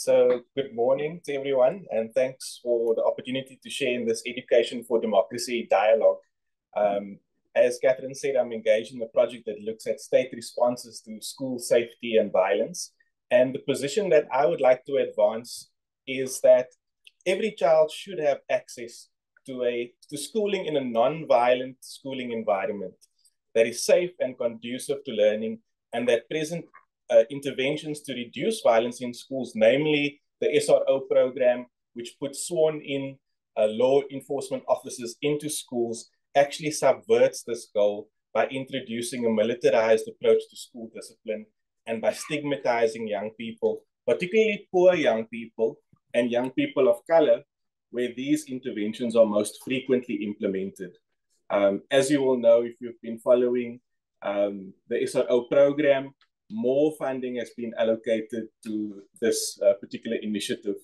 So good morning to everyone, and thanks for the opportunity to share in this Education for Democracy dialogue. As Catherine said, I'm engaged in a project that looks at state responses to school safety and violence. And the position that I would like to advance is that every child should have access to schooling in a non-violent schooling environment that is safe and conducive to learning, and that present interventions to reduce violence in schools, namely the SRO program, which puts sworn-in law enforcement officers into schools, actually subverts this goal by introducing a militarized approach to school discipline and by stigmatizing young people, particularly poor young people and young people of color, where these interventions are most frequently implemented. As you all know, if you've been following the SRO program, more funding has been allocated to this particular initiative.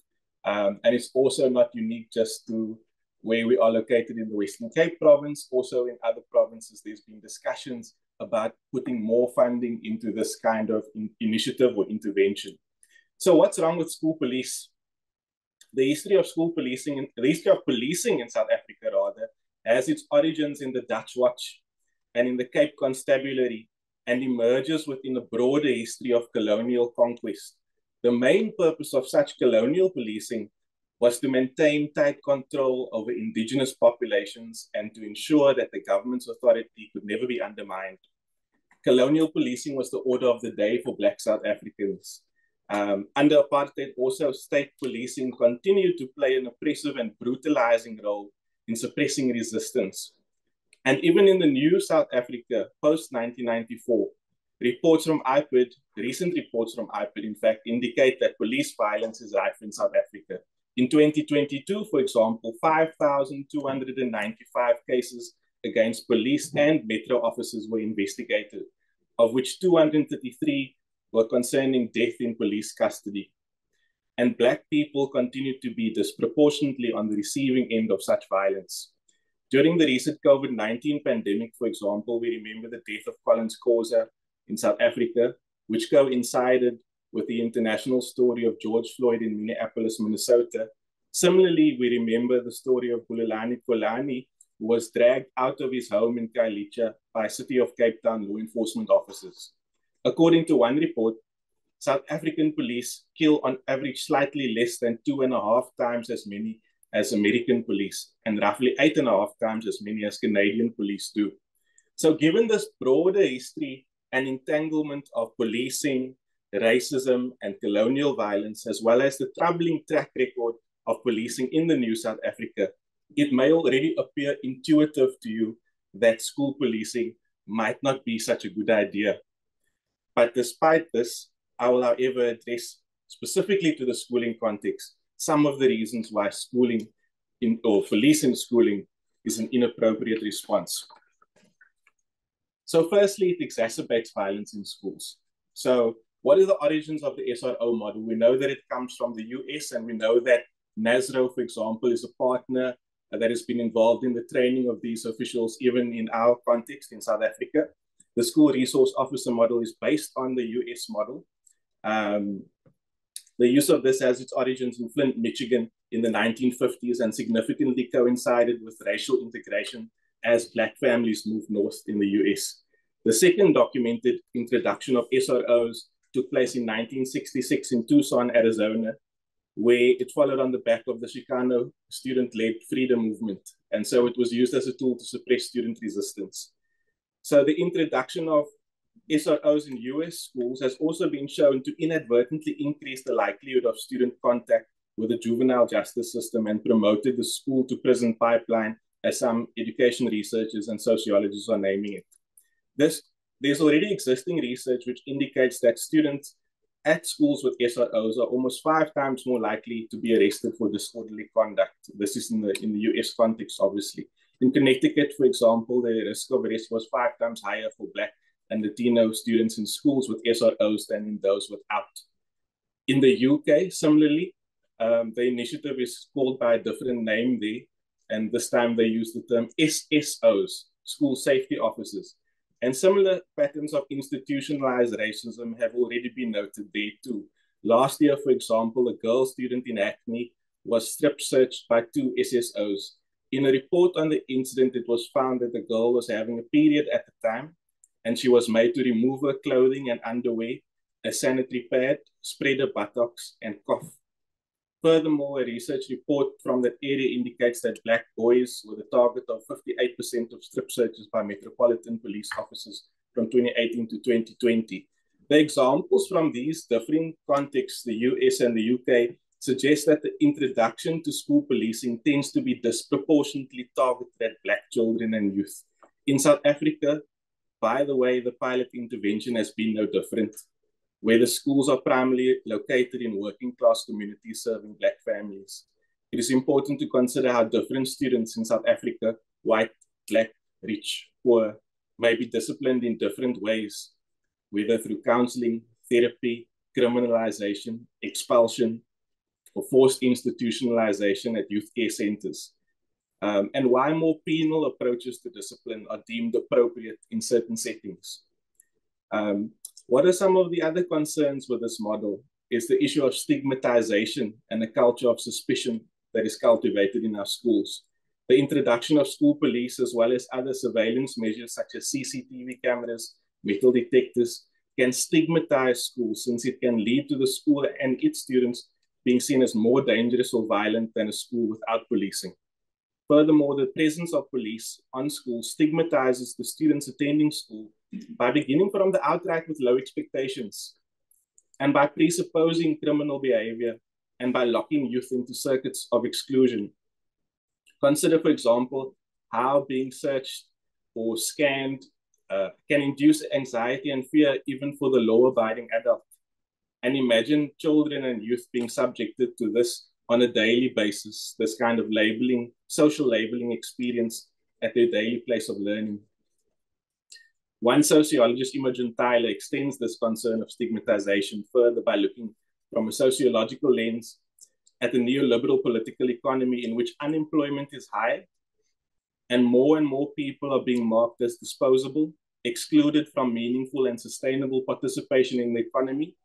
And it's also not unique just to where we are located in the Western Cape province. Also in other provinces, there's been discussions about putting more funding into this kind of initiative or intervention. So what's wrong with school police? The history of policing in South Africa, rather, has its origins in the Dutch Watch and in the Cape Constabulary, and emerges within a broader history of colonial conquest. The main purpose of such colonial policing was to maintain tight control over indigenous populations and to ensure that the government's authority could never be undermined. Colonial policing was the order of the day for Black South Africans. Under apartheid, also state policing continued to play an oppressive and brutalizing role in suppressing resistance. And even in the new South Africa, post-1994, reports from IPID, recent reports from IPID, in fact, indicate that police violence is rife in South Africa. In 2022, for example, 5,295 cases against police and metro officers were investigated, of which 233 were concerning death in police custody. And Black people continue to be disproportionately on the receiving end of such violence. During the recent COVID-19 pandemic, for example, we remember the death of Collins Khoza in South Africa, which coincided with the international story of George Floyd in Minneapolis, Minnesota. Similarly, we remember the story of Bulelani Kolani, who was dragged out of his home in Khayelitsha by City of Cape Town law enforcement officers. According to one report, South African police kill on average slightly less than 2.5 times as many as American police, and roughly 8.5 times as many as Canadian police do. So given this broader history and entanglement of policing, racism, and colonial violence, as well as the troubling track record of policing in the new South Africa, it may already appear intuitive to you that school policing might not be such a good idea. But despite this, I will, however, address specifically to the schooling context some of the reasons why schooling or policing schooling is an inappropriate response. So firstly, it exacerbates violence in schools. So what are the origins of the SRO model? We know that it comes from the US, and we know that NASRO, for example, is a partner that has been involved in the training of these officials, even in our context in South Africa. The school resource officer model is based on the US model. The use of this has its origins in Flint, Michigan in the 1950s and significantly coincided with racial integration as Black families moved north in the US. The second documented introduction of SROs took place in 1966 in Tucson, Arizona, where it followed on the back of the Chicano student-led freedom movement. And so it was used as a tool to suppress student resistance. So the introduction of SROs in US schools has also been shown to inadvertently increase the likelihood of student contact with the juvenile justice system and promoted the school-to-prison pipeline, as some education researchers and sociologists are naming it. There's already existing research which indicates that students at schools with SROs are almost 5 times more likely to be arrested for disorderly conduct. This is in the US context, obviously. In Connecticut, for example, the risk of arrest was 5 times higher for Black and Latino students in schools with SROs than in those without. In the UK, similarly, the initiative is called by a different name there, and this time they use the term SSOs, school safety officers. And similar patterns of institutionalized racism have already been noted there too. Last year, for example, a girl student in Hackney was strip searched by 2 SSOs. In a report on the incident, it was found that the girl was having a period at the time, and she was made to remove her clothing and underwear, a sanitary pad, spread her buttocks, and cough. Furthermore, a research report from that area indicates that black boys were the target of 58% of strip searches by Metropolitan Police officers from 2018 to 2020. The examples from these differing contexts, the US and the UK, suggest that the introduction to school policing tends to be disproportionately targeted at black children and youth. In South Africa, by the way, the pilot intervention has been no different, where the schools are primarily located in working class communities serving black families. It is important to consider how different students in South Africa, white, black, rich, poor, may be disciplined in different ways, whether through counseling, therapy, criminalization, expulsion, or forced institutionalization at youth care centers. And why more penal approaches to discipline are deemed appropriate in certain settings. What are some of the other concerns with this model? Is the issue of stigmatization and a culture of suspicion that is cultivated in our schools. The introduction of school police, as well as other surveillance measures such as CCTV cameras, metal detectors, can stigmatize schools, since it can lead to the school and its students being seen as more dangerous or violent than a school without policing. Furthermore, the presence of police on schools stigmatizes the students attending school by beginning from the outright with low expectations, and by presupposing criminal behavior, and by locking youth into circuits of exclusion. Consider, for example, how being searched or scanned can induce anxiety and fear even for the law-abiding adult. And imagine children and youth being subjected to this on a daily basis, this kind of labeling, social labeling experience at their daily place of learning. One sociologist, Imogen Tyler, extends this concern of stigmatization further by looking from a sociological lens at the neoliberal political economy in which unemployment is high and more people are being marked as disposable, excluded from meaningful and sustainable participation in the economy.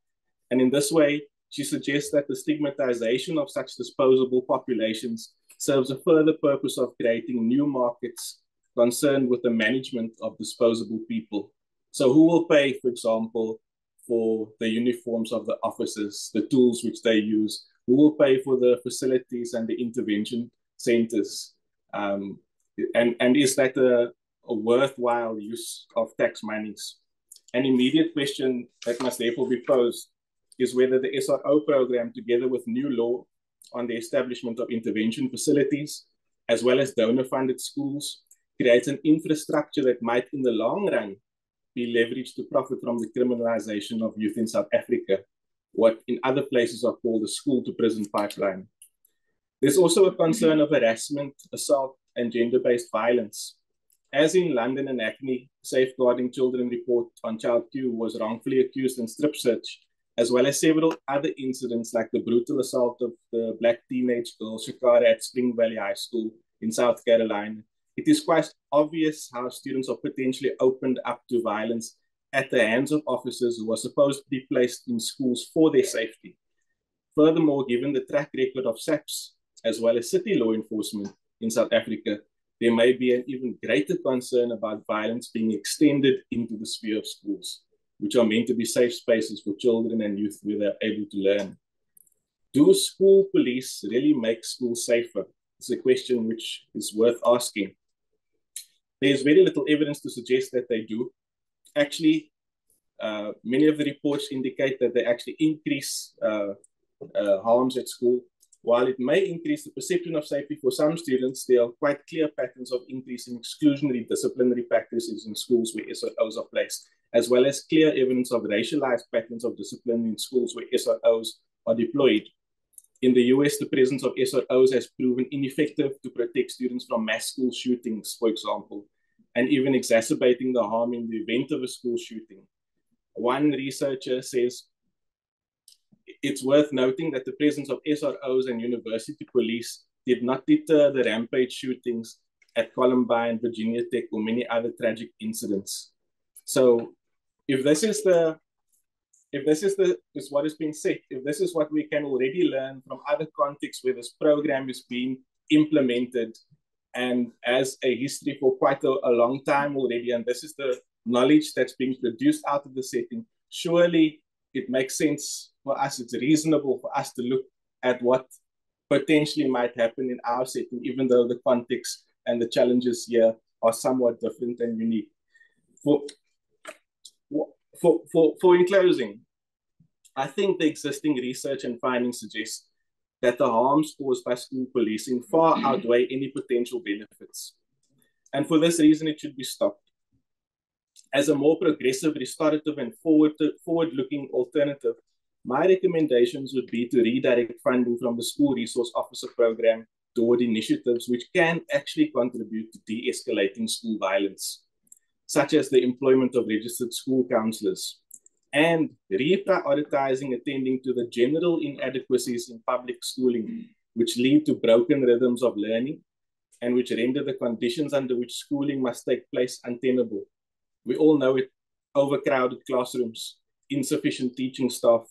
And in this way, she suggests that the stigmatization of such disposable populations serves a further purpose of creating new markets concerned with the management of disposable people. So who will pay, for example, for the uniforms of the officers, the tools which they use? Who will pay for the facilities and the intervention centers? And is that a worthwhile use of tax monies? An immediate question that must therefore be posed is whether the SRO program, together with new law on the establishment of intervention facilities, as well as donor-funded schools, creates an infrastructure that might, in the long run, be leveraged to profit from the criminalization of youth in South Africa, what in other places are called the school-to-prison pipeline. There's also a concern of harassment, assault, and gender-based violence. As in London and Hackney, Safeguarding Children report on Child Q was wrongfully accused and strip searched, as well as several other incidents like the brutal assault of the black teenage girl Shakara at Spring Valley High School in South Carolina. It is quite obvious how students are potentially opened up to violence at the hands of officers who are supposed to be placed in schools for their safety. Furthermore, given the track record of SAPS, as well as city law enforcement in South Africa, there may be an even greater concern about violence being extended into the sphere of schools, which are meant to be safe spaces for children and youth where they're able to learn. Do school police really make schools safer? It's a question which is worth asking. There's very little evidence to suggest that they do. Actually, many of the reports indicate that they actually increase harms at school. While it may increase the perception of safety for some students, there are quite clear patterns of increasing exclusionary disciplinary practices in schools where SROs are placed, as well as clear evidence of racialized patterns of discipline in schools where SROs are deployed. In the US, the presence of SROs has proven ineffective to protect students from mass school shootings, for example, and even exacerbating the harm in the event of a school shooting. One researcher says, it's worth noting that the presence of SROs and university police did not deter the rampage shootings at Columbine, Virginia Tech, or many other tragic incidents. So if this is the if this is what is being said, if this is what we can already learn from other contexts where this program is being implemented and as a history for quite a long time already, and this is the knowledge that's being produced out of the setting, surely it makes sense for us, it's reasonable for us to look at what potentially might happen in our setting, even though the context and the challenges here are somewhat different and unique. For in closing, I think the existing research and findings suggest that the harms caused by school policing far outweigh any potential benefits. And for this reason, it should be stopped. As a more progressive, restorative, and forward-looking alternative, my recommendations would be to redirect funding from the School Resource Officer Program toward initiatives which can actually contribute to de-escalating school violence, such as the employment of registered school counselors, and reprioritizing attending to the general inadequacies in public schooling, which lead to broken rhythms of learning and which render the conditions under which schooling must take place untenable. We all know it: overcrowded classrooms, insufficient teaching staff,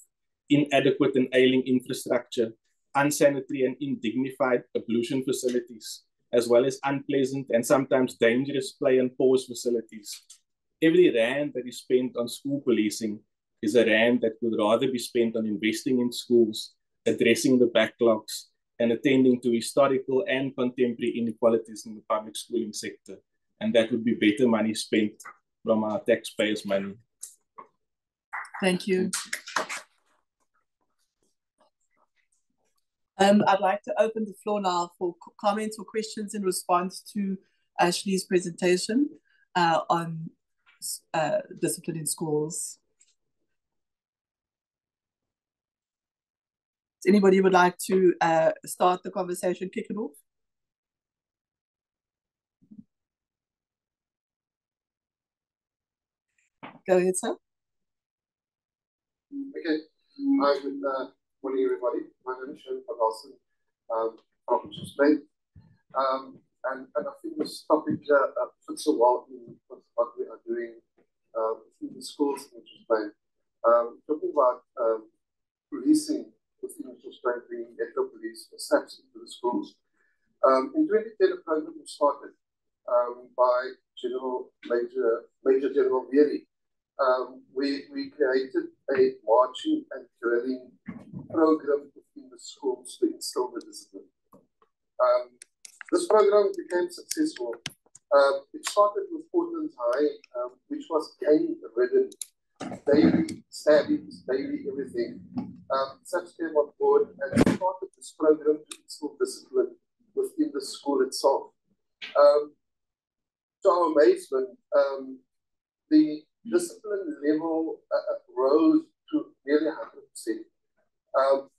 inadequate and ailing infrastructure, unsanitary and undignified ablution facilities, as well as unpleasant and sometimes dangerous play and pause facilities. Every rand that is spent on school policing is a rand that would rather be spent on investing in schools, addressing the backlogs, and attending to historical and contemporary inequalities in the public schooling sector. And that would be better money spent from our taxpayers' money. Thank you. I'd like to open the floor now for comments or questions in response to Ashley's presentation on discipline in schools. Does anybody would like to start the conversation, kick it off? Go ahead, sir. Okay. Hi, good morning, everybody. My name is Sean Pagalson from Spain. And I think this topic fits so well in what we are doing in the schools in Spain. Talking about policing within Spain, bringing eco police or SAPs into the schools. In 2010, a program was started by Major General Vieri. We created a marching and drilling program within the schools to instill the discipline. This program became successful. It started with Portland's High, which was gang-ridden, daily stabbings, daily everything. SAPs came on board and started this program to instill discipline within the school itself. To our amazement, the discipline level rose to nearly 100%.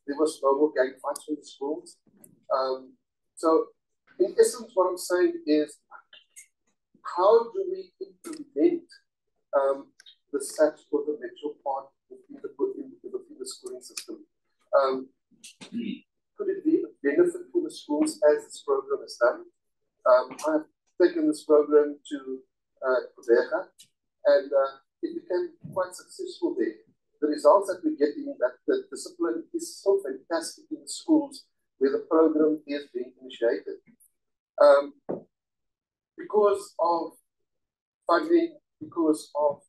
There was no more gang fights in the schools. So, in essence, what I'm saying is, how do we implement the SAPs for the metro part within the schooling system? Could it be a benefit for the schools as this program is done? I've taken this program to Kubeka, and it became quite successful there. The results that we're getting, that the discipline is so fantastic in the schools where the program is being initiated. Because of funding, because of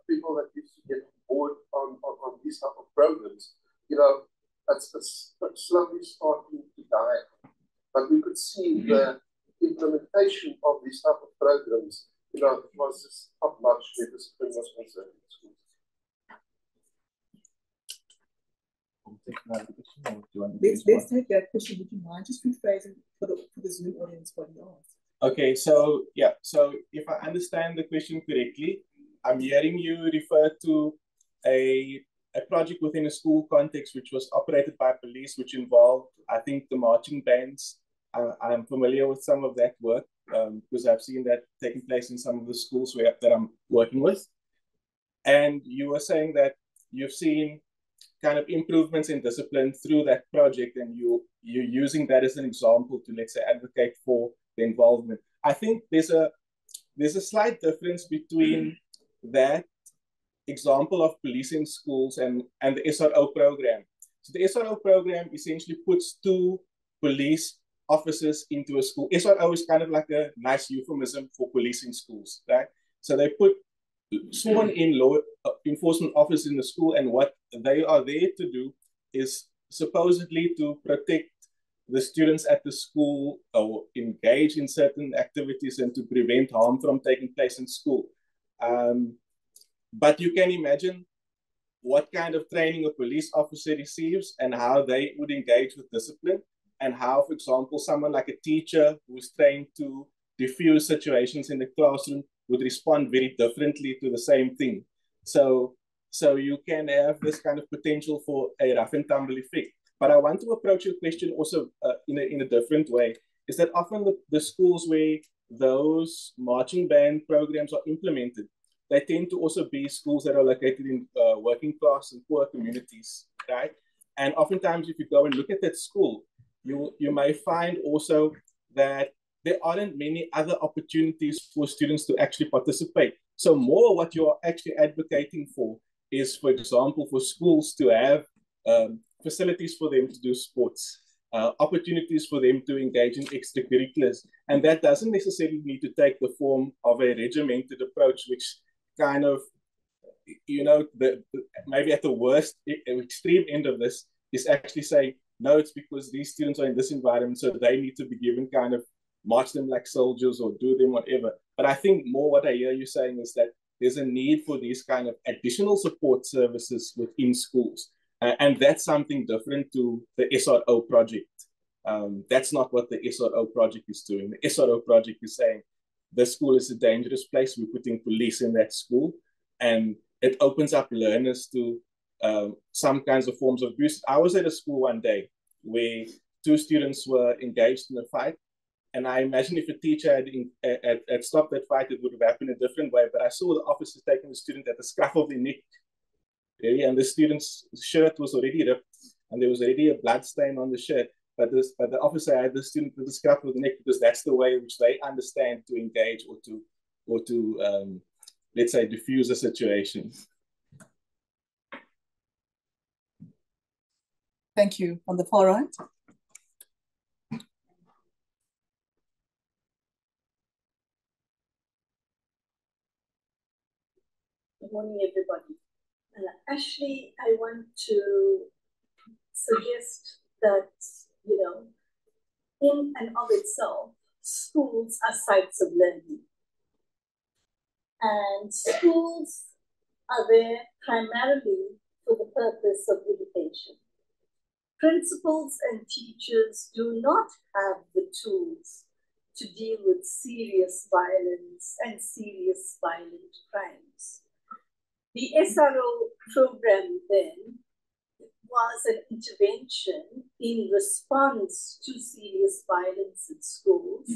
people that used to get on board on these type of programs, you know, it's slowly starting to die. But we could see the implementation of these type of programs, you know, was just top-notch where discipline was concerned in schools. Let's take that question. Would you mind just rephrasing for the Zoom audience what you asked? Okay, so yeah, so if I understand the question correctly, I'm hearing you refer to a project within a school context which was operated by police, which involved, I think, the marching bands. I'm familiar with some of that work because I've seen that taking place in some of the schools that I'm working with. And you were saying that you've seen kind of improvements in discipline through that project, and you're using that as an example to, let's say, advocate for the involvement. I think there's a slight difference between that example of policing schools and the SRO program. So the SRO program essentially puts 2 police officers into a school. SRO is kind of like a nice euphemism for policing schools, right? So they put sworn in law enforcement officers in the school, and what they are there to do is supposedly to protect the students at the school or engage in certain activities and to prevent harm from taking place in school. But you can imagine what kind of training a police officer receives and how they would engage with discipline, and how, for example, someone like a teacher who's trained to diffuse situations in the classroom would respond very differently to the same thing. So you can have this kind of potential for a rough and tumble effect. But I want to approach your question also in a different way, is that often the schools where those marching band programs are implemented, they tend to also be schools that are located in working class and poor communities, right? And oftentimes, if you go and look at that school, you may find also that there aren't many other opportunities for students to actually participate. So more what you're actually advocating for is, for example, for schools to have facilities for them to do sports, opportunities for them to engage in extracurriculars. And that doesn't necessarily need to take the form of a regimented approach, which kind of, maybe at the worst extreme end of this is actually saying, no, it's because these students are in this environment, so they need to be given kind of march them like soldiers or do them whatever. But I think more what I hear you saying is that there's a need for these kind of additional support services within schools. And that's something different to the SRO project. That's not what the SRO project is doing. The SRO project is saying, the school is a dangerous place. We're putting police in that school. And it opens up learners to some kinds of forms of abuse. I was at a school one day where 2 students were engaged in a fight. And I imagine if a teacher had stopped that fight, it would have happened a different way. But I saw the officer taking the student at the scruff of the neck. And the student's shirt was already ripped, and there was already a blood stain on the shirt. But the officer had the student with the scruff of the neck because that's the way which they understand to engage or to let's say, diffuse a situation. Thank you. On the far right. Good morning, everybody. Ashley, I want to suggest that, in and of itself, schools are sites of learning. And schools are there primarily for the purpose of education. Principals and teachers do not have the tools to deal with serious violence and serious violent crimes. The SRO program then was an intervention in response to serious violence in schools,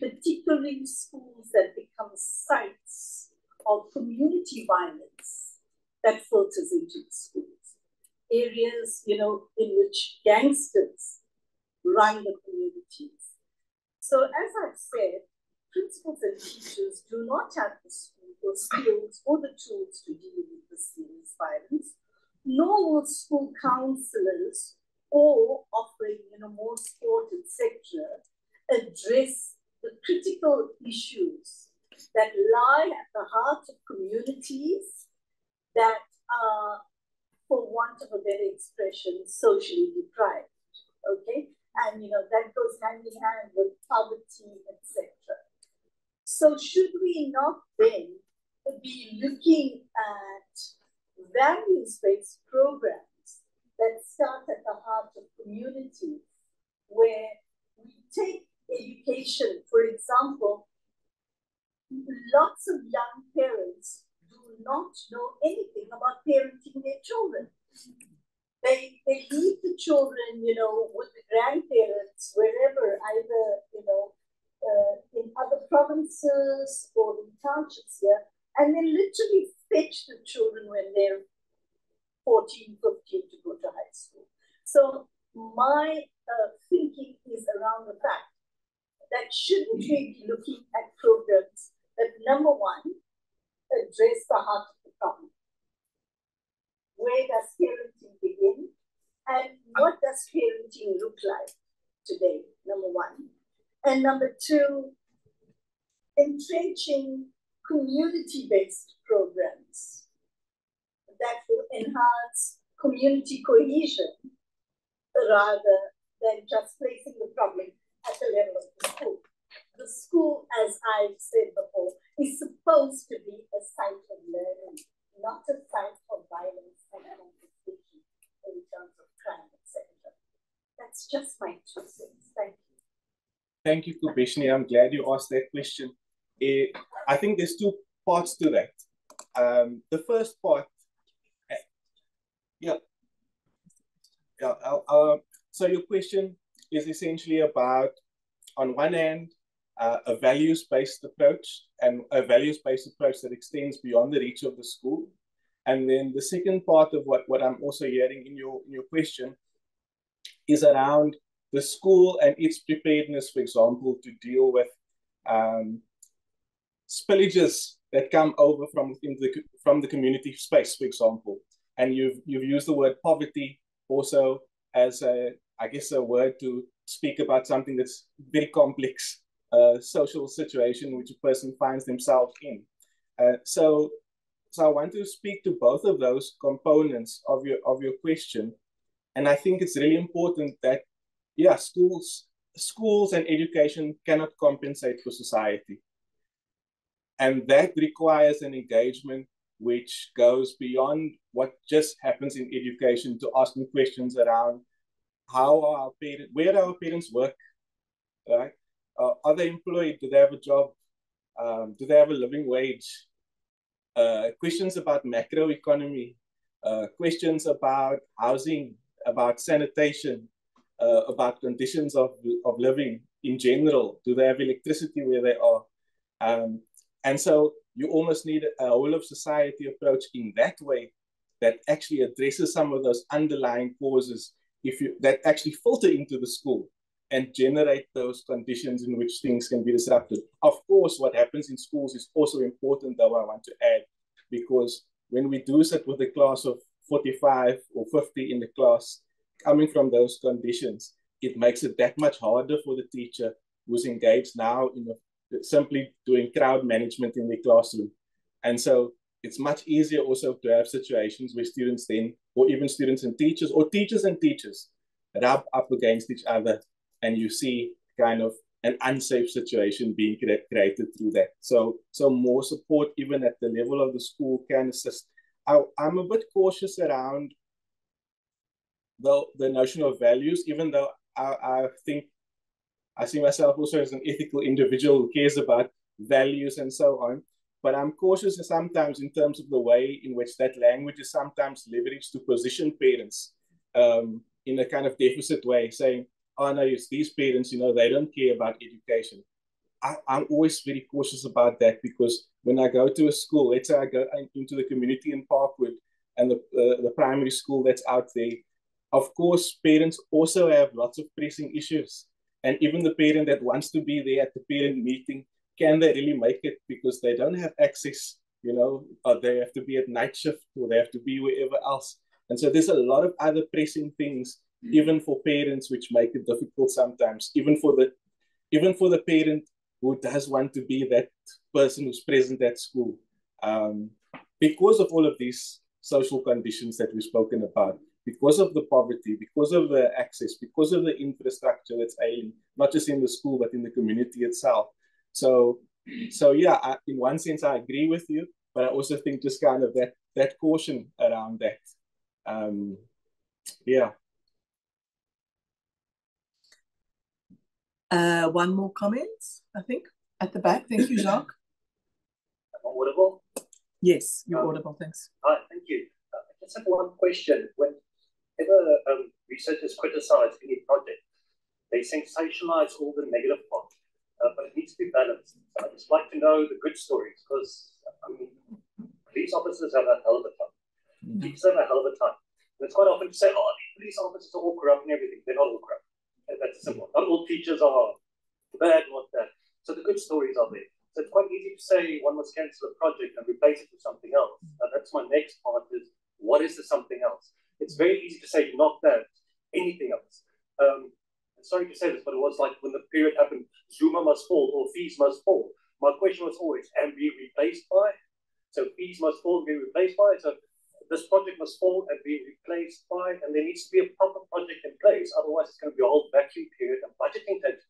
particularly schools that become sites of community violence that filters into the schools. Areas, in which gangsters run the communities. So as I've said, principals and teachers do not have the skills or the tools to deal with the serious violence, nor will school counselors or offering in a more supported sector address the critical issues that lie at the heart of communities that are, for want of a better expression, socially deprived, okay? And, that goes hand in hand with poverty, etc. So should we not then be looking at values-based programs that start at the heart of communities, where we take education, for example, lots of young parents do not know anything about parenting their children. They leave the children, with the grandparents, wherever, either, in other provinces or in townships here, and they literally fetch the children when they're 14, 15 to go to high school. So my thinking is around the fact that shouldn't we be looking at programs that, number one, address the heart of the problem, where does parenting begin? And what does parenting look like today, number one? And number two, entrenching community-based programs that will enhance community cohesion rather than just placing the problem at the level of the school. The school, as I've said before, is supposed to be a site of learning, not a site of violence and competition in terms of crime, etc. That's just my 2 cents. Thank you. Thank you, Kubishni. I'm glad you asked that question. I think there's 2 parts to that. The first part, so your question is essentially about, on one hand, a values-based approach, and a values-based approach that extends beyond the reach of the school. And then the second part of what I'm also hearing in your question is around the school and its preparedness, for example, to deal with spillages that come over from the community space, for example. And you've used the word poverty also as I guess a word to speak about something that's very complex social situation which a person finds themselves in. So I want to speak to both of those components of your question. And I think it's really important that, yeah, schools and education cannot compensate for society. And that requires an engagement which goes beyond what just happens in education, to asking questions around where our parents work, right? Are they employed? Do they have a job? Do they have a living wage? Questions about macroeconomy, questions about housing, about sanitation, about conditions of living in general. Do they have electricity where they are? And so you almost need a whole of society approach in that way that actually addresses some of those underlying causes that actually filter into the school and generate those conditions in which things can be disrupted. Of course, what happens in schools is also important, though, I want to add, because when we do sit with a class of 45 or 50 in the class, coming from those conditions, it makes it that much harder for the teacher who's engaged now in simply doing crowd management in the classroom. And so it's much easier also to have situations where students then, or even students and teachers, or teachers and teachers, rub up against each other, and you see kind of an unsafe situation being created through that. So more support even at the level of the school can assist. I'm a bit cautious around the notion of values, even though I think I see myself also as an ethical individual who cares about values and so on. But I'm cautious sometimes in terms of the way in which that language is sometimes leveraged to position parents in a kind of deficit way, saying, oh no, it's these parents, they don't care about education. I'm always very cautious about that, because when I go to a school, let's say I go into the community in Parkwood and the primary school that's out there, of course, parents also have lots of pressing issues. And even the parent that wants to be there at the parent meeting, can they really make it because they don't have access, or they have to be at night shift, or they have to be wherever else. And so there's a lot of other pressing things, even for parents, which make it difficult sometimes, even for the parent who does want to be that person who's present at school. Because of all of these social conditions that we've spoken about, because of the poverty, because of the access, because of the infrastructure that's ailing, not just in the school, but in the community itself. So yeah, in one sense, I agree with you, but I also think just kind of that caution around that. Yeah. One more comment, I think, at the back. Thank you, Jacques. Am I audible? Yes, you're audible. Thanks. Hi, thank you. I just have one question. Whenever researchers criticize any project, they sensationalize all the negative parts, but it needs to be balanced. So I'd just like to know the good stories, because police officers have a hell of a time. Teachers have a hell of a time. And it's quite often to say, oh, these police officers are all corrupt and everything. They're not all corrupt. And that's simple. Not all teachers are bad, not that. So the good stories are there. So it's quite easy to say one must cancel a project and replace it with something else. And that's my next part is, what is the something else? It's very easy to say not that, anything else. Sorry to say this, but it was like when the period happened, Zuma must fall or fees must fall. My question was always, and be replaced by? So fees must fall and be replaced by. So this project must fall and be replaced by, and there needs to be a proper project in place. Otherwise, it's going to be a whole vacuum period and budgeting takes.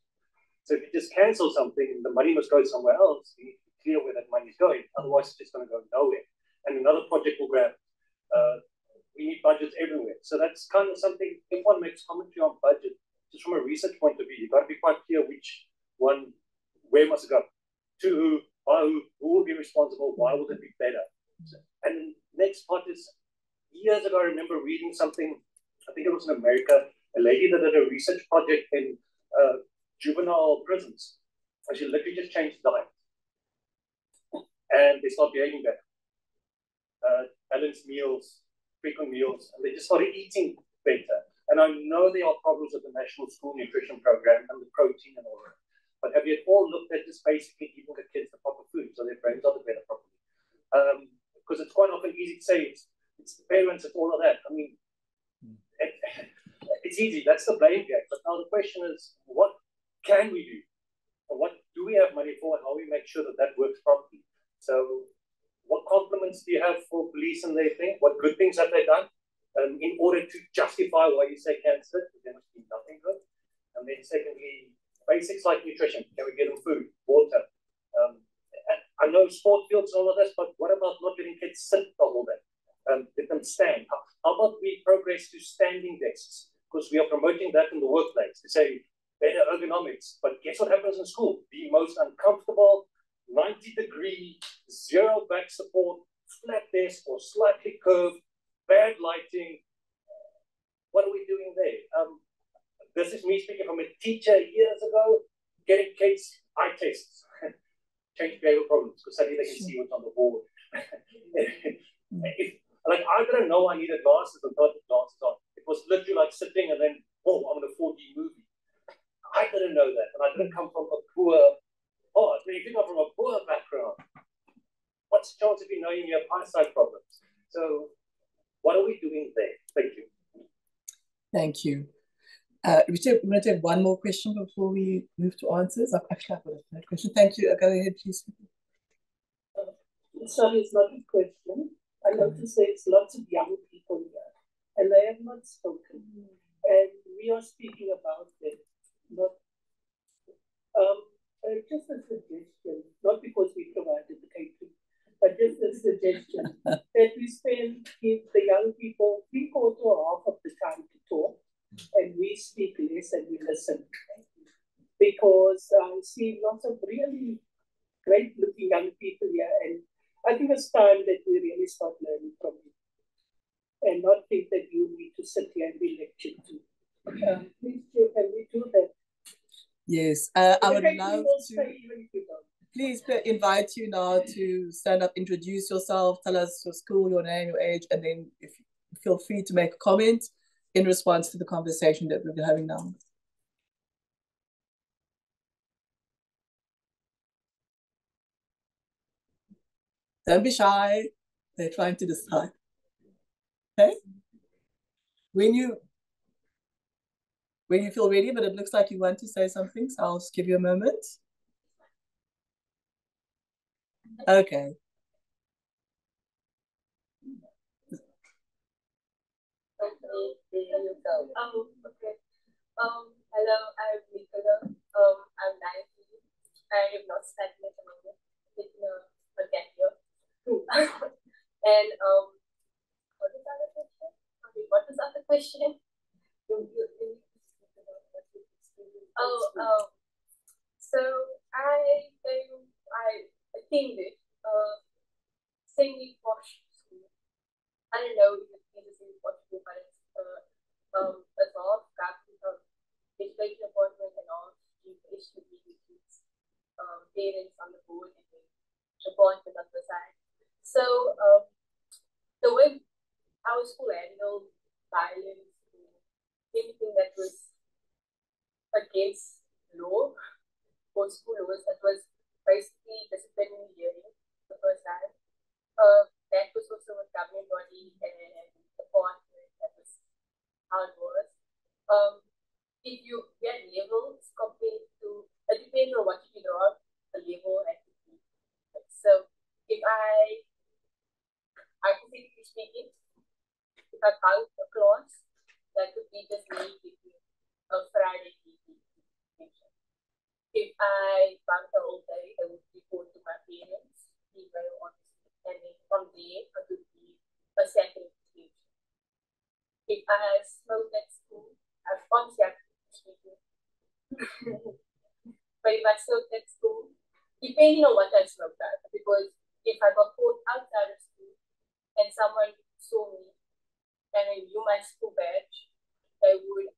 So if you just cancel something, the money must go somewhere else. You need to be clear where that money is going. Otherwise, it's just going to go nowhere. And another project will grab. We need budgets everywhere. So that's kind of something, if one makes commentary on budget, just from a research point of view, you've got to be quite clear which one, where must it go, to who, by who will be responsible, why will it be better? And the next part is, years ago, I remember reading something, I think it was in America, a lady that did a research project in juvenile prisons. And she literally just changed the diet. And they start behaving better. Balanced meals, frequent meals, and they just started eating better. And I know there are problems with the National School Nutrition Program and the protein and all that. But have you at all looked at just basically giving the kids the proper food so their brains are developed properly? Because it's quite often easy to say it's the parents and all of that. I mean, it's easy. That's the blame game. But now the question is, what can we do? And what do we have money for, and how we make sure that that works properly? So what compliments do you have for police and their thing? What good things have they done in order to justify why you say cancer? There must be nothing good. And then secondly, basics like nutrition. Can we get them food, water? I know sport fields and all of this, but what about not letting kids sit the whole day? Let them stand. How about we progress to standing desks? Because we are promoting that in the workplace. To say better ergonomics. But guess what happens in school? The most uncomfortable, 90-degree, zero back support, flat desk or slightly curved, bad lighting. What are we doing there? This is me speaking from a teacher years ago, getting kids eye tests, change behavioral problems, because suddenly they can see what's on the board. Like, I didn't know I needed glasses and thought the glasses on. It was literally like sitting and then, oh, I'm in a 4D movie. I didn't know that, and I didn't come from a poor, if you come from a poor background, what's the chance of you knowing you have eyesight problems? So what are we doing there? Thank you. Thank you. Richard, we're going to take one more question before we move to answers. I've got a third question. Thank you. Go ahead, please. Sorry, it's not a question. I noticed there's lots of young people here, and they have not spoken. And we are speaking about them. Not, just a suggestion, not because we provided the catering, but just a suggestion that we give the young people 3/4 or half of the time to talk, and we speak less and we listen. Because I see lots of really great looking young people here, and I think it's time that we really start learning from you and not think that you need to sit here and be lectured to. Please, can we do that? Yes, I would love to please invite you now to stand up, introduce yourself, tell us your school, your name, your age, and then if you feel free to make a comment in response to the conversation that we're having now. Don't be shy. They're trying to decide. Okay? When you feel ready, but it looks like you want to say something, so I'll just give you a moment. Okay. Okay, there you go. Okay. Hello, I'm Nicola. I'm 19. I am not studying at the moment. It's a gap year. And what is the other question? Okay, what is the other question? So I attended semi-posh school. I don't know if it's a semi-posh school, but it's all education appointment and all HPB parents on the board and then appointment on the side. So the way our school handled violence, anything that was against law or school laws, that was basically disciplinary hearing the first time. that was also a governing body and the department. That was how it was. If you get levels compared to, it depends on what you draw, the level has to be. So if I hypothetically speaking, if I count a class, that would be just me giving a Friday evening. If I count the whole day, I would report to my parents, be very honest, and then from there, I would be a second education. If I smoked at school, I've honestly speaking. But if I smoked at school, depending on what I smoked at, because if I got caught outside of school and someone saw me and I knew my school badge, they would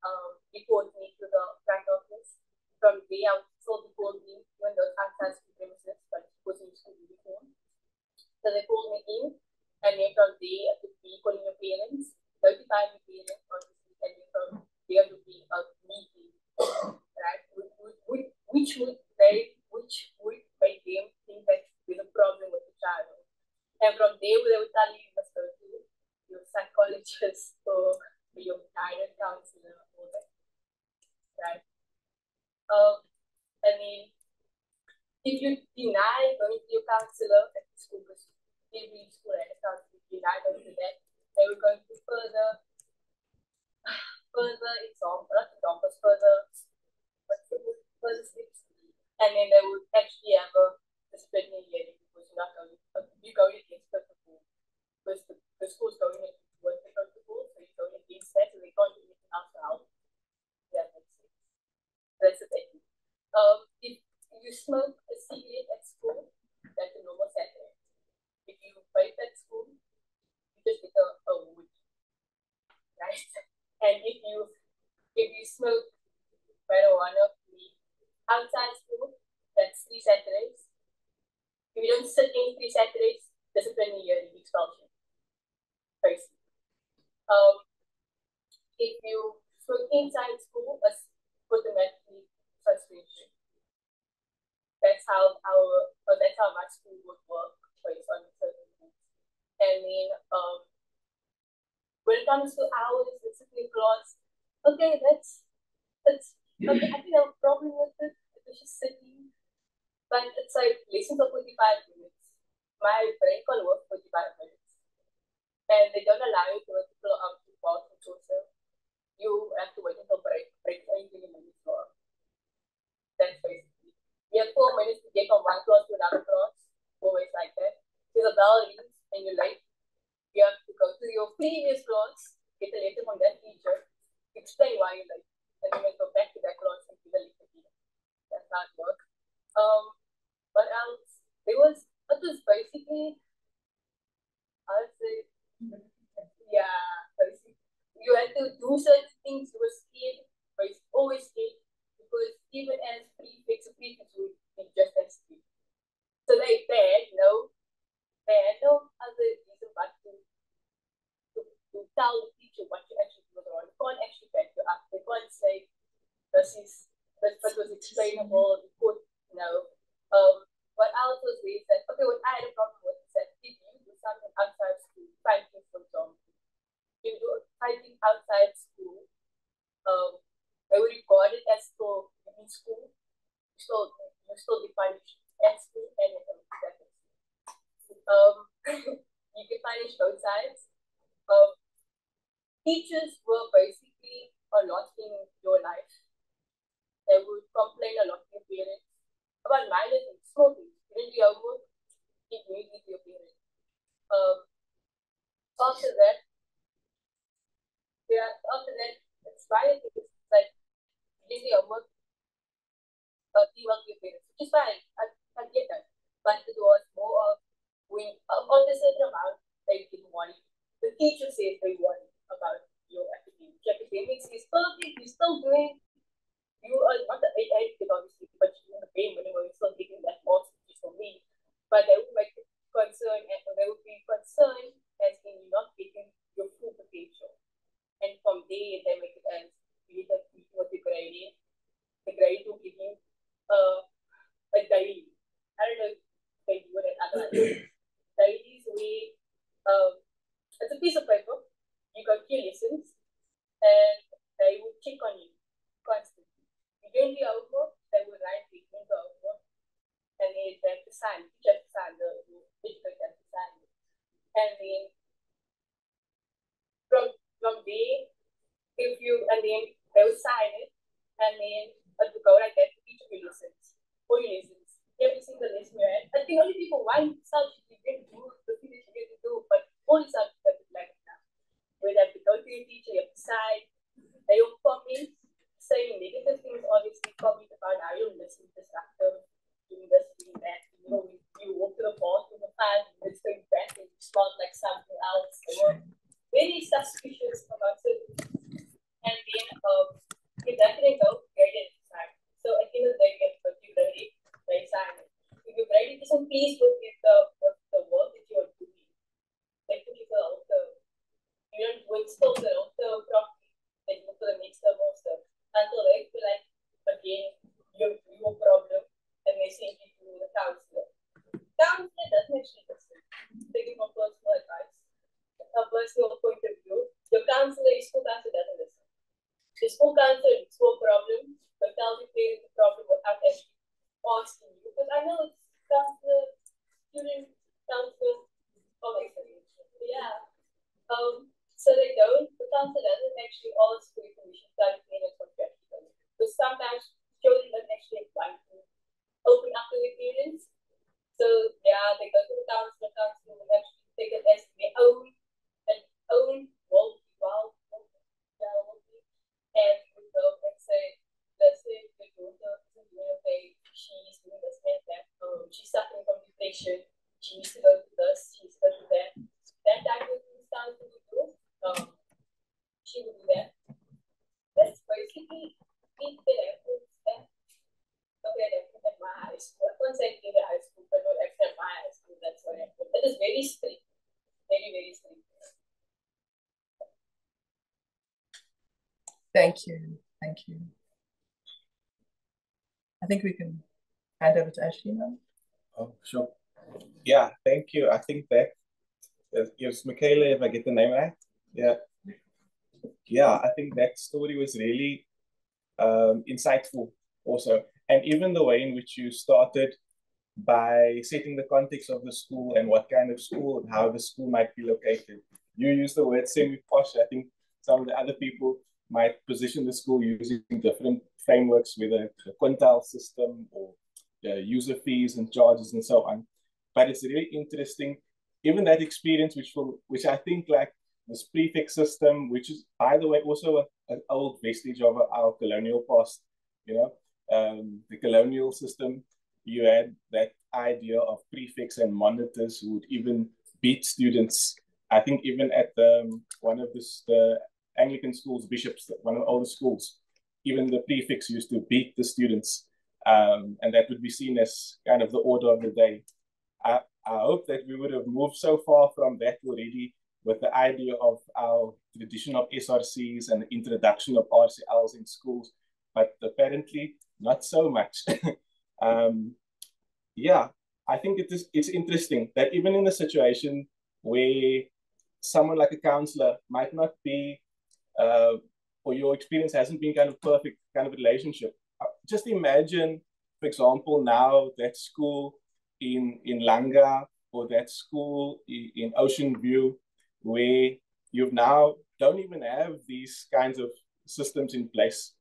report me to the front office. From there, I would still be called in, even though it's outside school premises, but it was in school uniform. So they called me in, and then from there, I would be calling your parents, notifying your parents, obviously, and then from there would be a meeting, right? Which would make them think that there's a problem with the child. And from there, they would tell you must go to your psychologist or your guidance counselor, all that, right? I mean, if you deny going to your counselor at the school, because every school at a counselor, deny going to that, they were going to further steps, and then they would actually have a disciplinary hearing because you're not going, you go against protocol, because the school's going against the protocol, so you're going against that, so they can't do anything else to help. That makes sense. That's the thing. If you smoke a cigarette at school, that's a normal Saturday. If you vape at school, you just get a wood, right? And if you smoke marijuana outside school, that's 3 Saturdays. If you don't sit in 3 Saturdays, disciplinary hearing, expulsion. Basically. If you smoke inside school, it's automatically suspension. That's how my school would work based on certain things. And then when it comes to hours, discipline class, okay, that's okay. I think I have a problem with it. It's just sitting, but it's like lessons of 45 minutes. My brain can't work 45 minutes, and they don't allow you to work to pause and social. You have to wait until break 20 minutes long. That's basically. You have 4 minutes to get from one class to another class, always like that. If the bell rings and you're late, you have to go to your previous class, get a letter from that teacher, explain why you're late, and then go back to that class and give a letter again. That's how it works. What else? It was basically, I would say, yeah, basically, you had to do certain things. You were scared, but it's always scared, because even as prefects would be just as scared. So they had no other reason but to tell the teacher what you actually do wrong. You can't actually back you up. They can't say this was explainable. You could, what else was raised that, okay, what I had a problem with is that if you do something outside school, fighting, for example, if you do fighting outside school, they would regard it as still in school, you still be punished at school and at home. You can punish both sides. Teachers were basically a lot in your life. They would complain a lot to your parents about minor things, small things. You didn't do your homework, it made it to your parents. After that, it's minor things like you didn't do your homework, email to your parents, which is fine. I get that. But it was more of when on a certain amount they didn't want it. The teacher says they want it about your academics. Your academics is perfect, you're still doing. You are not the 8 kid, obviously, but you're in the bare minimum, you're still getting that marks, which is for me. But they would make it concern, and they would be concerned as in you're not getting your full potential. And from there, they make it as you have to what the grade is. The grade will give you a daily. I don't know if they do it at other dailies where piece of paper, you got your lessons, and they will check on you constantly. You don't do homework, they will write it into homework, and then they have to sign, teacher has to sign, the educator has to sign it. And then from there, and then they will sign it, and then it will go like that to each of your lessons, all your lessons, every single lesson you had. I think only people one subject you get to do the thing that you get to do, but all the subjects have to like it now. Where they have to go to your teacher, you have to sign, they will comment, saying negative things, obviously, comment about how you're listening disruptive, doing this, doing that. You know, you walk to the bathroom for 5 minutes, going back and you smell like something else. They were very suspicious about certain things. And then, if that didn't go, grade it sign. So at the end of the day, if you grade it, they sign it. If your grade isn't pleased with the work that you are doing, they put you for the auto. You don't do it still for the auto properly. They look for the next term also. Until they feel like, again, your problem, and they send you to the counselor. Counselor doesn't actually listen. Taking from personal advice, a personal point of view, your counselor, your school counselor doesn't listen. The school counselor looks for a problem, but tells you the problem without actually asking you. Because I know it's counselor, student counselor, all experience. Yeah. So they don't, the counselor doesn't actually ask for information, like in a contract. Because sometimes children don't actually want to open up to their parents. So yeah, they go to the counselor will actually take it as their own world, and we go and say, let's say the daughter isn't doing okay, she's doing this and that, she's suffering from depression, she needs to go to this, she needs to go to that. That type of things counselor will do. She will do that. That's basically it that happens at my high school. I can't say in the high school, but not actually at my high school. That's what happened. It is very strict. Very, very strict. Thank you. Thank you. I think we can hand over to Ashley now. Oh, sure. Yeah, thank you. I think that gives Michaela, if I get the name right. Yeah. Yeah, I think that story was really insightful also. And even the way in which you started by setting the context of the school and what kind of school and how the school might be located. You use the word semi-posh. I think some of the other people might position the school using different frameworks, whether the quintile system or user fees and charges and so on. But it's really interesting, even that experience, which I think like this prefix system, which is, by the way, also an old vestige of our colonial past, you know, the colonial system, you had that idea of prefects and monitors who would even beat students. I think even at one of the Anglican schools, bishops, one of all the schools, even the prefects used to beat the students, and that would be seen as kind of the order of the day. I hope that we would have moved so far from that already with the idea of our tradition of SRCs and the introduction of RCLs in schools, but apparently not so much. Yeah, I think it's interesting that even in a situation where someone like a counselor might not be, or your experience hasn't been kind of perfect kind of relationship. Just imagine, for example, now that school in Langa or that school in Ocean View, where you now don't even have these kinds of systems in place,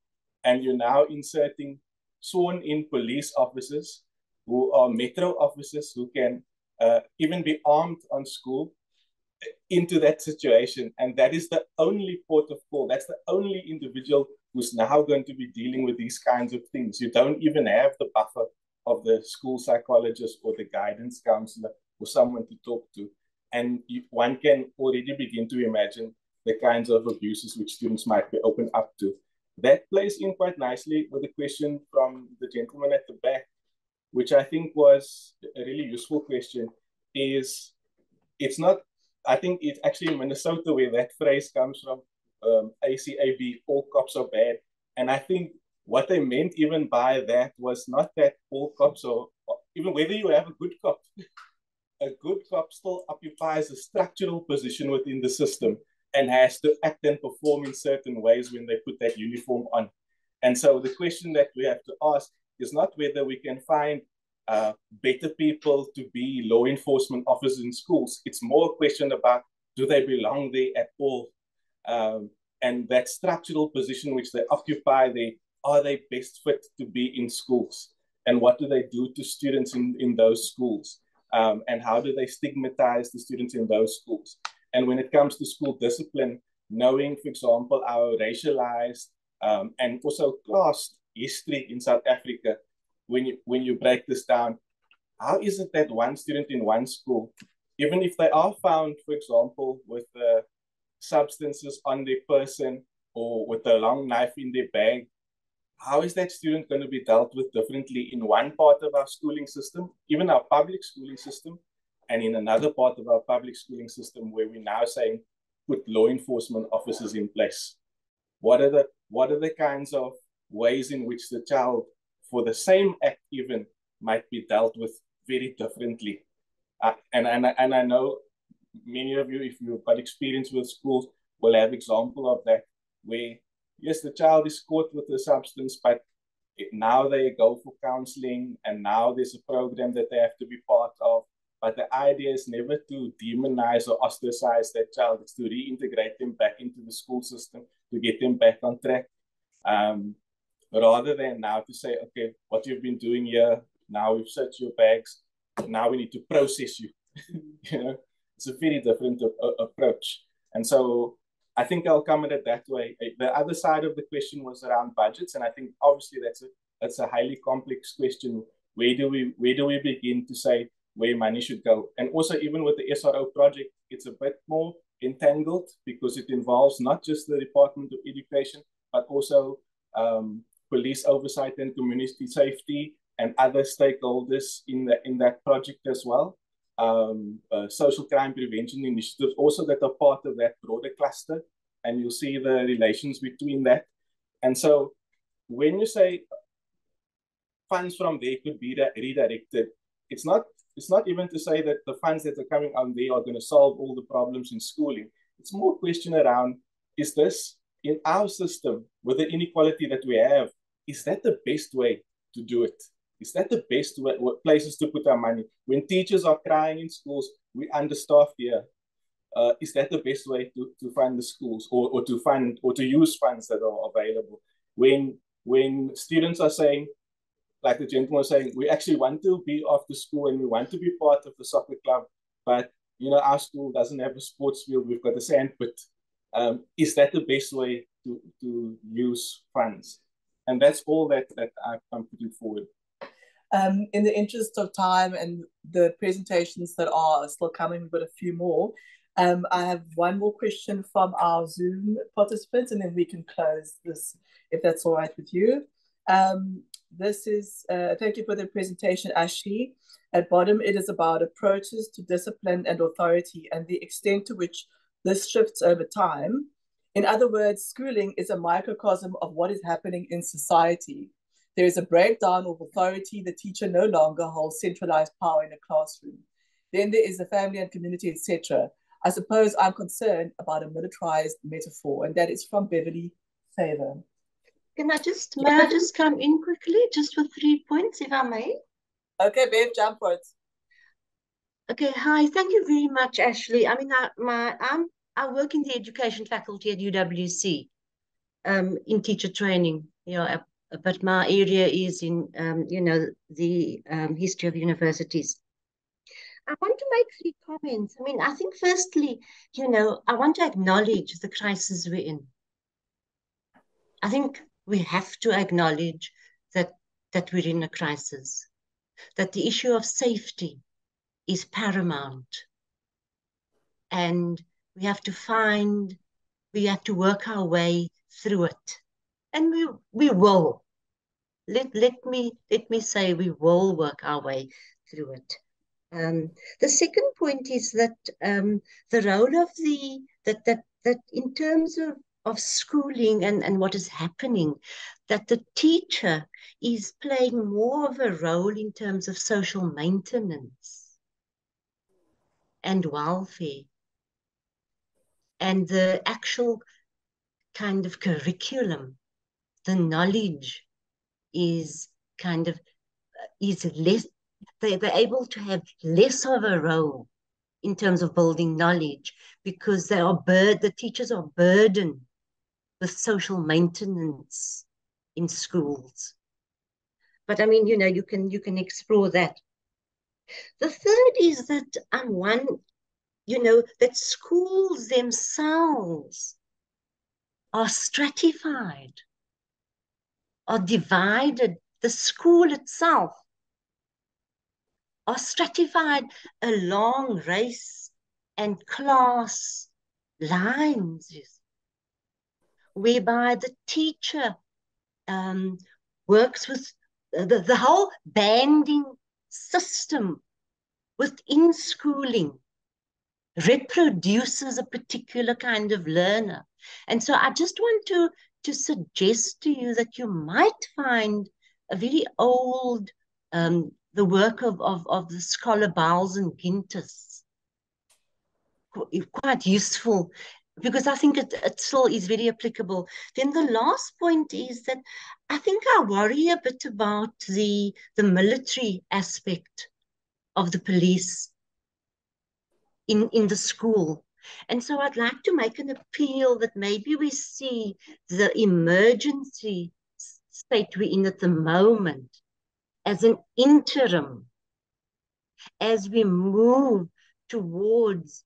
and you're now inserting sworn in police officers who are metro officers who can even be armed on school into that situation. And that is the only port of call. That's the only individual who's now going to be dealing with these kinds of things. You don't even have the buffer of the school psychologist or the guidance counselor or someone to talk to. And one can already begin to imagine the kinds of abuses which students might be open up to. That plays in quite nicely with the question from the gentleman at the back, which I think was a really useful question, is it's not, I think it's actually in Minnesota where that phrase comes from, ACAB, all cops are bad. And I think what they meant even by that was not that all cops are, even whether you have a good cop a good cop still occupies a structural position within the system and has to act and perform in certain ways when they put that uniform on. And so the question that we have to ask is not whether we can find better people to be law enforcement officers in schools. It's more a question about, do they belong there at all? And that structural position which they occupy there, are they best fit to be in schools? And what do they do to students in those schools? And how do they stigmatize the students in those schools? And when it comes to school discipline, knowing, for example, our racialized and also class history in South Africa, when you break this down, how is it that one student in one school, even if they are found, for example, with substances on their person or with a long knife in their bag, how is that student going to be dealt with differently in one part of our schooling system, even our public schooling system, and in another part of our public schooling system where we're now saying put law enforcement officers in place? What are the kinds of ways in which the child, for the same act even, might be dealt with very differently? And I know many of you, if you've got experience with schools, will have example of that, where, yes, the child is caught with a substance, but now they go for counseling, and now there's a program that they have to be part of. But the idea is never to demonize or ostracize that child. It's to reintegrate them back into the school system, to get them back on track. Rather than now to say, okay, what you've been doing here, now we've searched your bags, now we need to process you. You know, it's a very different approach. And so I think I'll come at it that way. The other side of the question was around budgets, and I think obviously that's a highly complex question. Where do we begin to say where money should go? And also, even with the SRO project, it's a bit more entangled because it involves not just the Department of Education, but also police oversight and community safety and other stakeholders in that project as well. Social crime prevention initiatives also that are part of that broader cluster, and you'll see the relations between that. And so when you say funds from there could be redirected, it's not even to say that the funds that are coming on there are going to solve all the problems in schooling. It's more a question around, is this in our system with the inequality that we have, is that the best way to do it? Is that the best way, places to put our money? When teachers are crying in schools, we understaffed here. Is that the best way to fund the schools, or to fund or to use funds that are available? When students are saying, like the gentleman was saying, we actually want to be after school and we want to be part of the soccer club, but our school doesn't have a sports field, we've got a sand pit. Is that the best way to use funds? And that's all that I'm putting forward. In the interest of time and the presentations that are still coming, we've got a few more. I have one more question from our Zoom participants, and then we can close this, if that's all right with you. This is, thank you for the presentation, Ashley. At bottom, it is about approaches to discipline and authority and the extent to which this shifts over time. In other words, schooling is a microcosm of what is happening in society. There is a breakdown of authority. The teacher no longer holds centralized power in a classroom. Then there is the family and community, etc. I suppose I'm concerned about a militarized metaphor, and that is from Beverly Favor. May I just come in quickly, just for 3 points, if I may? Okay, Bev, jump for it. Okay, hi, thank you very much, Ashley. I mean, I work in the education faculty at UWC, in teacher training, but my area is in, the history of universities. I want to make 3 comments. I mean, I think firstly, I want to acknowledge the crisis we're in. I think we have to acknowledge that we're in a crisis, that the issue of safety is paramount. And we have to work our way through it. And we will. Let me say we will work our way through it. The second point is that the role of that in terms of schooling and what is happening, that the teacher is playing more of a role in terms of social maintenance. and welfare. And the actual kind of curriculum, the knowledge is kind of, is less, they're able to have less of a role in terms of building knowledge, because the teachers are burdened with social maintenance in schools. But I mean, you know, you can explore that. The third is that that schools themselves are stratified, are divided. The school itself are stratified along race and class lines, whereby the teacher works with the whole banding system within schooling reproduces a particular kind of learner. And so I just want to suggest to you that you might find a very old, the work of the scholar Bowles and Gintis quite useful, because I think it still is very applicable. Then the last point is that I think I worry a bit about the military aspect of the police in the school. And so I'd like to make an appeal that maybe we see the emergency state we're in at the moment as an interim, as we move towards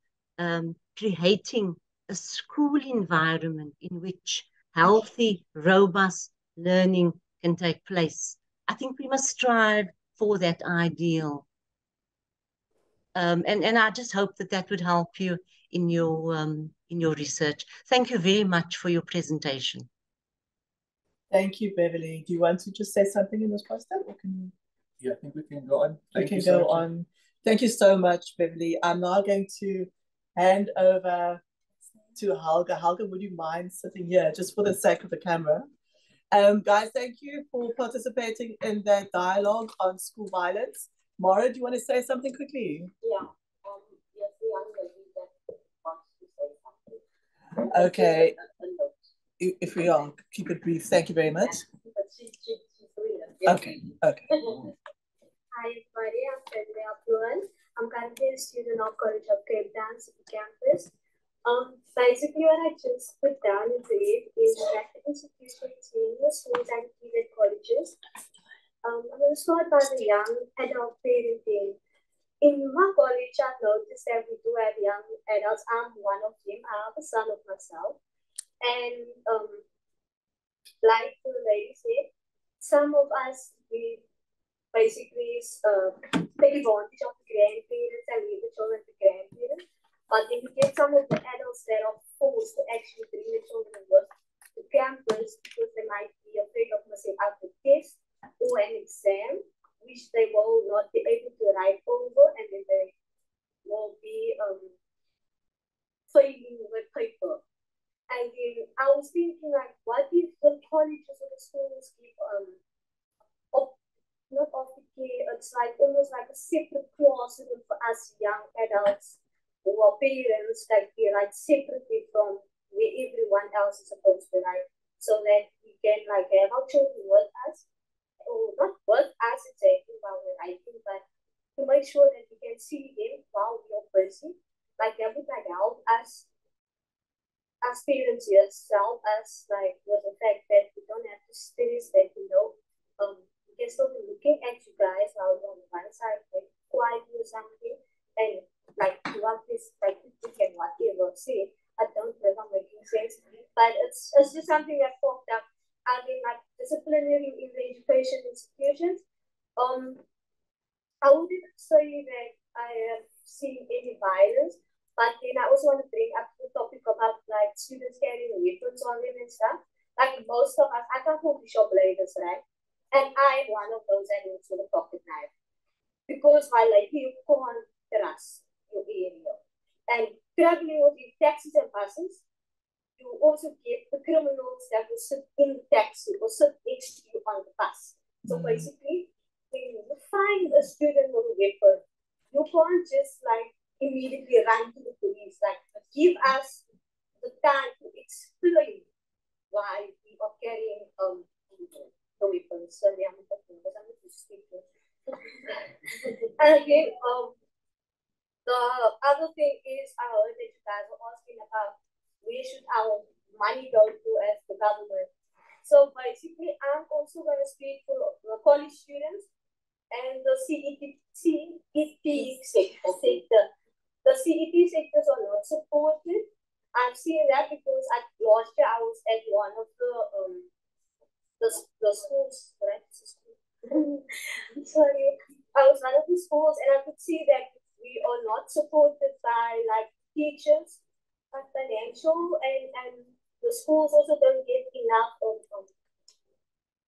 creating a school environment in which healthy, robust learning can take place. I think we must strive for that ideal. And I just hope that would help you in your research. Thank you very much for your presentation. Thank you, Beverly. Do you want to just say something in response to that, or can you? Yeah, I think we can go on. We can go on. Thank you so much, Beverly. I'm now going to hand over to Helga. Helga, would you mind sitting here just for the sake of the camera? Guys, thank you for participating in that dialogue on school violence. Mara, do you want to say something quickly? Yeah. Yes, the young lady that wants to say something. Okay. If we are, keep it brief. Thank you very much. Okay. Okay. Hi, everybody. I'm Frederick Affluent. I'm currently a student of College of Cape Town City Campus. Basically, what I just put down in brief is that the institution between the schools and private colleges. I'm going to start by the young adult parenting. In my college, I've noticed that we do have young adults. I'm one of them. I have a son of myself. And like the lady said, some of us, we basically take advantage of the grandparents and leave the children to grandparents. But then you get some of the adults that are forced to actually bring the children with to campus because they might be afraid of missing out the test or an exam, which they will not be able to write over, and then they will be failing with paper. And then I was thinking, like, what if the colleges or the schools give not off the care, it's like almost like a separate classroom for us young adults who are parents, like we write separately from where everyone else is supposed to write, so that we can like have our children with us, or not with us exactly while we're writing, but to make sure that we can see them while we're busy. Like that would like help us as parents yourself, as like with the fact that we don't have to stress that, you know, we can still be looking at you guys while you're on one side, like quietly or something, and like what this like and whatever say. I don't know if I'm making sense, but it's just something that popped up. I mean, like disciplinary in the education institutions. I wouldn't say that I have seen any violence, but then I also want to bring up the topic about like students carrying weapons on them and stuff. Like most of us, I can't hold the shop bladers, right? And I'm one of those that works with a pocket knife. Because my lady, you can't trust your area. And traveling with the taxis and buses, you also get the criminals that will sit in the taxi or sit next to you on the bus. So basically, when you find a student with a weapon, you can't just like immediately run to the police. Like, give us the time to explain why we are carrying the weapons. So I'm not speaking. And then the other thing is, I heard that you guys were asking about where should our money go to as the government. So basically, I'm also going to speak for the college students and the CET sector. The CET sectors are not supported. I'm seeing that because last year I was at one of the schools, right? Sorry, I was one of the schools, and I could see that we are not supported by like teachers, financial, and the schools also don't get enough of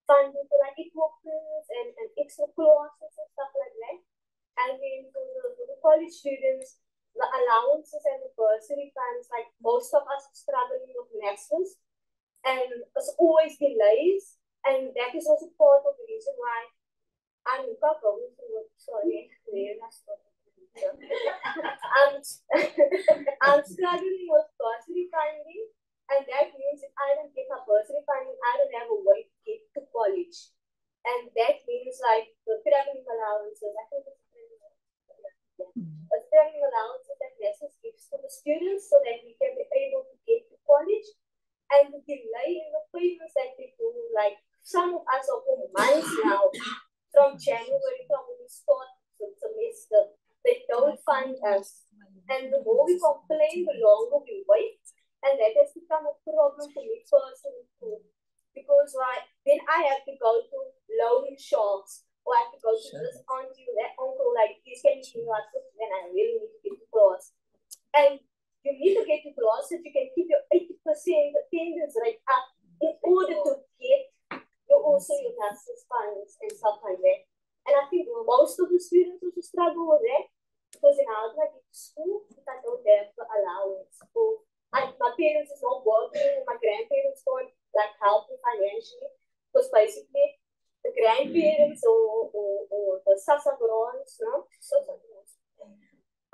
funding for like equipment and extra classes and stuff like that. And then for the college students, the allowances and the bursary funds, like most of us are struggling with masters, and there's always delays, and that is also part of the reason why I'm not going through it. Sorry, I'm struggling with bursary funding, and that means if I don't get my bursary funding, I don't have a way to get to college. And that means like the traveling allowances, I think it's traveling allowances that NESAS gives to the students so that we can be able to get to college, and the delay in the payments that we do, like some of us are for months now, from January, from when we start the semester, they don't fund us. And the more we complain, the longer we wait. And that has become a problem for me personally too. Because then I have to go to loan sharks, or I have to go to this auntie or that uncle, like, please can you give me what, then I really need to get to class. And you need to get to class so that you can keep your 80% attendance rate up in order to get your master's funds and stuff like that. And I think most of the students also struggle with that, because in how do I get to school if I don't have the allowance? So my parents is not working, my grandparents can't like help me financially, because basically the grandparents or the sasagrons,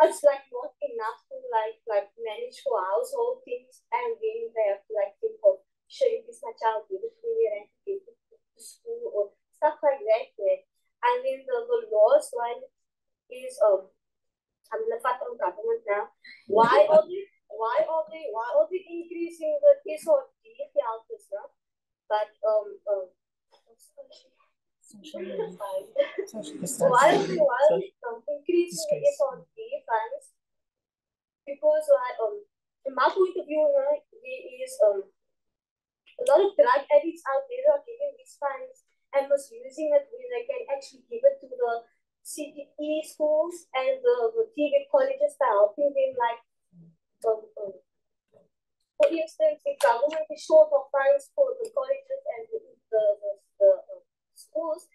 it's like not enough to like manage for household things, and then they have to like think of, should this my child give it to me and get it to school or stuff like that. And then the last one is I'm gonna fight on government now. Why are they increasing the SRD helpers now? But why are they increasing the SRD funds? Because in my point of view, there is a lot of drug addicts out there are giving these funds and misusing it when they can actually give it to the CTE schools and the TVET colleges by helping them, like, for instance, if government is short of funds for the colleges and the schools,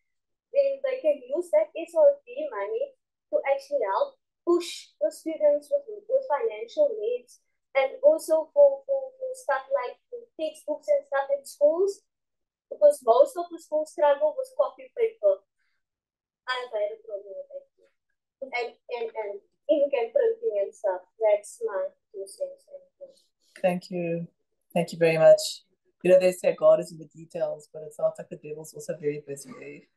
then they can use that SRD money to actually help push the students with financial needs, and also for stuff like textbooks and stuff in schools, because most of the schools struggle with copy paper. I've had a problem with that too. And ink and printing and stuff. That's my 2 cents. Thank you. Thank you very much. You know, they say God is in the details, but it sounds like the devil's also very busy.